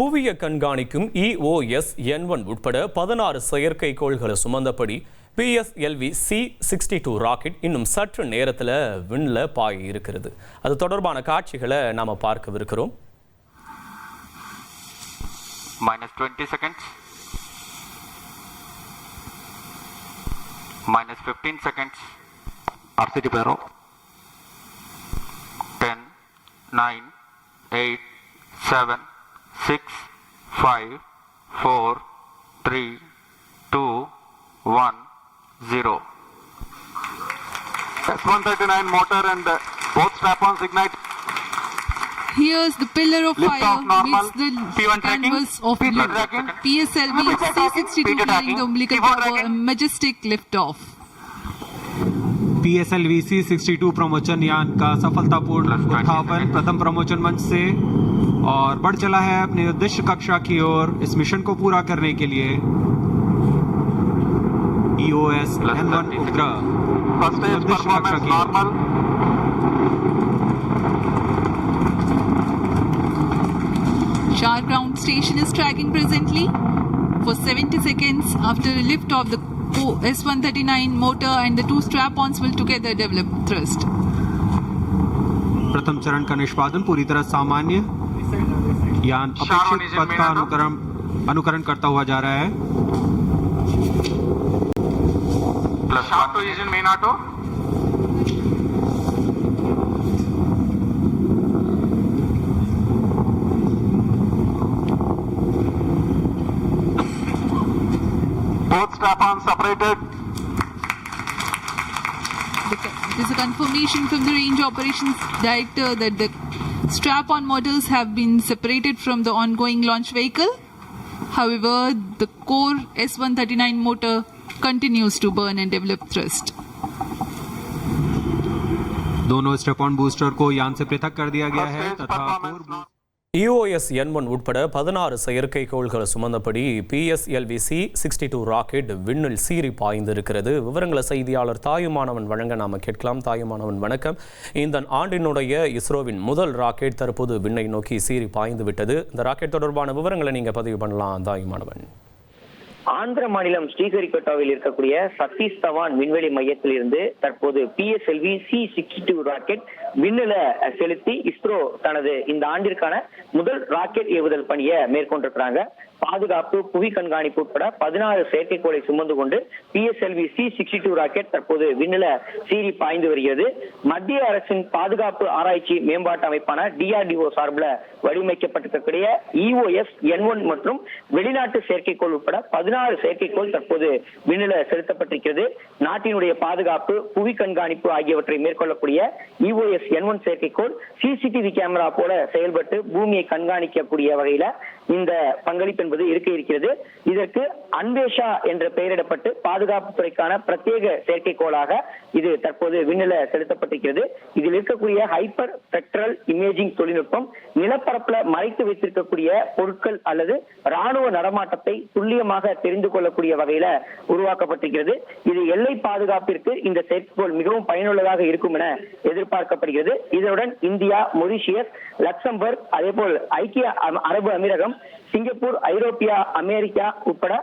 புவியை கண்காணிக்கும் EOS-N1 உட்பட 16 செயற்கைக்கோள்களை சுமந்தபடி PSLV C-62 ராக்கெட் இன்னும் சற்று நேரத்தில் விண்ணில் பாய இருக்கிறது. அது தொடர்பான காட்சிகளை நாம் பார்க்கவிருக்கிறோம். -20 seconds, -15 seconds, RCT Pero, 10, 9, 8, 7, 6, 5, 4, 3, 2, 1, 0. S139 motor and both strap-ons ignite. Here's the pillar of Lift fire off normal. meets the P1 tracking. canvas of P2 blue. tracking. PSLV C-62 P2 carrying tracking. the umbilical P4 tower, a tracking. majestic lift-off. PSLV C-62 प्रमोचन यान का सफलतापूर्ण उत्थापन प्रथम प्रमोचन मंच से और बढ़ चला है अपने उद्देश्य कक्षा की ओर इस मिशन को पूरा करने के लिए। EOS-N1 उपग्रह उद्देश्य कक्षा की ओर। Shah ground station is tracking presently for 70 seconds after a lift of the S139 motor and the two strap-ons will together develop thrust. प्रथम चरण का निष्पादन पूरी तरह सामान्य, यान अपेक्षित पथ का अनुकरण करता हुआ जा रहा है। Shaft to engine main auto. Both strap-ons separated. It is a confirmation from the range operations director that the strap-on motors have been separated from the ongoing launch vehicle. However, the core S139 motor continues to burn and develop thrust. दोनों strap-on booster को यान से पृथक कर दिया गया है तथा EOS-N1 உட்பட 16 செயற்கைக்கோள்களை சுமந்தபடி PSLV C-62 ராக்கெட் விண்ணில் சீறி பாய்ந்திருக்கிறது. விவரங்களை செய்தியாளர் தாயுமானவன் வழங்க நாம கேட்கலாம். தாயுமானவன் வணக்கம். இந்த ஆண்டினுடைய இஸ்ரோவின் முதல் ராக்கெட் தற்போது விண்ணை நோக்கி சீறி பாய்ந்து விட்டது. இந்த ராக்கெட் தொடர்பான விவரங்களை நீங்க பதிவு பண்ணலாம் தாயுமானவன். ஆந்திர மாநிலம் ஸ்ரீஹரிகோட்டாவில் இருக்கக்கூடிய சதீஷ் தவான் விண்வெளி மையத்தில் இருந்து தற்போது PSLV C-62 ராக்கெட் விண்ணில செலுத்தி இஸ்ரோ தனது இந்த ஆண்டிற்கான முதல் ராக்கெட் ஏவுதல் பணியை மேற்கொண்டிருக்கிறாங்க. பாதுகாப்பு, புவி கண்காணிப்பு உட்பட 16 செயற்கைக்கோளை சுமந்து கொண்டு PSLV C-62 ராக்கெட் தற்போது விண்ணில சீறி பாய்ந்து வருகிறது. மத்திய அரசின் பாதுகாப்பு ஆராய்ச்சி மேம்பாட்டு அமைப்பான DRDO சார்பில் வடிவமைக்கப்பட்டிருக்கக்கூடிய EOS-N1 மற்றும் வெளிநாட்டு செயற்கைக்கோள் உட்பட 16 செயற்கைக்கோள் தற்போது விண்ணில செலுத்தப்பட்டிருக்கிறது. நாட்டினுடைய பாதுகாப்பு, புவி கண்காணிப்பு ஆகியவற்றை மேற்கொள்ளக்கூடிய EOS-N1 செயற்கைக்கோள் CCTV கேமரா போல செயல்பட்டு பூமியை கண்காணிக்கக்கூடிய வகையில இந்த பங்களிப்பு என்பது இருக்க இருக்கிறது. இதற்கு அன்வேஷா என்ற பெயரிடப்பட்டு பாதுகாப்பு துறைக்கான பிரத்யேக செயற்கைக்கோளாக இது தற்போது விண்ணில செலுத்தப்பட்டிருக்கிறது. இதில் இருக்கக்கூடிய ஹைப்பர் ஸ்பெக்ட்ரல் இமேஜிங் தொழில்நுட்பம் நிலப்பரப்புல மறைத்து வைத்திருக்கக்கூடிய பொருட்கள் அல்லது ராணுவ நடமாட்டத்தை துல்லியமாக தெரிந்து கொள்ளக்கூடிய வகையில உருவாக்கப்பட்டிருக்கிறது. இது எல்லை பாதுகாப்பிற்கு இந்த செயற்கைக்கோள் மிகவும் பயனுள்ளதாக இருக்கும் என எதிர்பார்க்கப்படுகிறது. இதனுடன் இந்தியா, மொரிஷியஸ், லக்சம்பர்க், அதே போல் ஐக்கிய அரபு அமீரகம், சிங்கப்பூர், ஐரோப்பியா, அமெரிக்கா உட்பட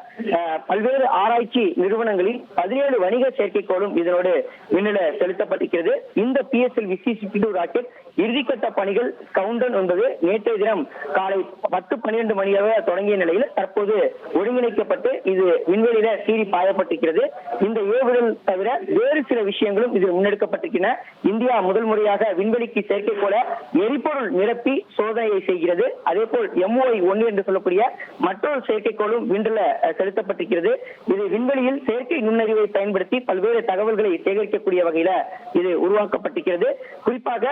பல்வேறு ஆராய்ச்சி நிறுவனங்களில் 17 வணிக செயற்கைக்கோளும் இதனோடு விண்ணில செலுத்தப்பட்டிருக்கிறது. இந்த PSLV C-62 ராக்கெட் இறுதிக்கட்ட பணிகள் கவுண்டவுன் என்பது நேற்றைய தினம் காலை 10-12 மணியாக தொடங்கிய நிலையில் தற்போது ஒருங்கிணைக்கப்பட்டு இது விண்வெளியில சீறி பாயப்பட்டிருக்கிறது. இந்த ஏவுதல் தவிர வேறு சில விஷயங்களும் இதில் முன்னெடுக்கப்பட்டிருக்கின்றன. இந்தியா முதல் முறையாக விண்வெளிக்கு செயற்கைக்கோள எரிபொருள் நிரப்பி சோதனையை செய்கிறது. அதே போல் MOI-1 என்று சொல்லக்கூடிய மற்றொரு செயற்கைக்கோளும் விண்ணில செலுத்தப்பட்டிருக்கிறது. இது விண்வெளியில் செயற்கை நுண்ணறிவை பயன்படுத்தி பல்வேறு தகவல்களை சேகரிக்கக்கூடிய வகையில இது உருவாக்கப்பட்டிருக்கிறது. குறிப்பாக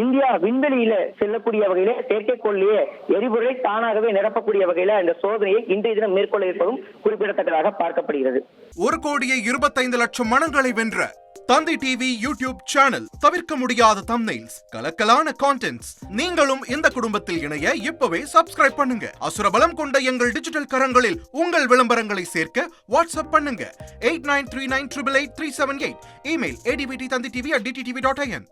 இந்தியா விண்வெளியில செல்லக்கூடிய வகையில செயற்கைக்கோளிலேயே எரிபொருளை தானாகவே நிரப்பக்கூடிய வகையில இந்த சோதனையை இன்றைய தினம் மேற்கொள்ள இருப்பதும் குறிப்பிடத்தக்கதாக பார்க்கப்படுகிறது. 1,25,00,000 மனங்களை வென்ற தந்தி டிவி யூடியூப் சேனல். தவிர்க்க முடியாத தம்ப்நெயில்ஸ், கலக்கலான கான்டென்ட்ஸ். நீங்களும் இந்த குடும்பத்தில் இணைய இப்பவே சப்ஸ்கிரைப் பண்ணுங்க. அசுரபலம் கொண்ட எங்கள் டிஜிட்டல் கரங்களில் உங்கள் விளம்பரங்களை சேர்க்க வாட்ஸ்அப் பண்ணுங்க 8939888378. Email advttanditv@dttv.in.